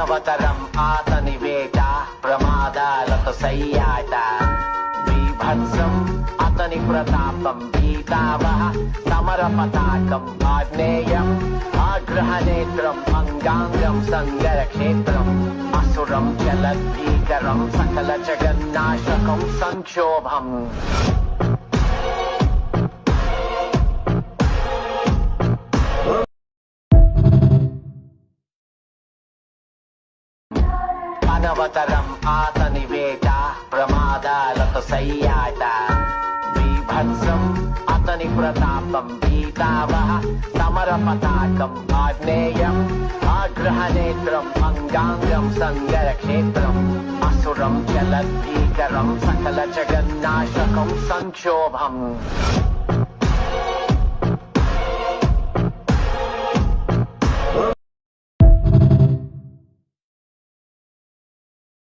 అనవతరం ఆతనివేట ప్రమాదాలతో సయ్యాట బీభత్సం అతని ప్రతాపం పీతావహ సమర పతాకం ఆగ్నేయం ఆగ్రహనేత్రం అంగాంగం సంగరక్షేత్రం అసురం చలద్భీకరం సకల జగన్నాశకం సంక్షోభం అనవతరం ఆతనివేట ప్రమాదాలతో సయ్యాట బీభత్సం అతని ప్రతాపం పీతావహ సమర పతాకం ఆగ్నేయం ఆగ్రహనేత్రం అంగాంగం సంగరక్షేత్రం అసురం చలద్భీకరం సకల జగన్నాశకం సంక్షోభం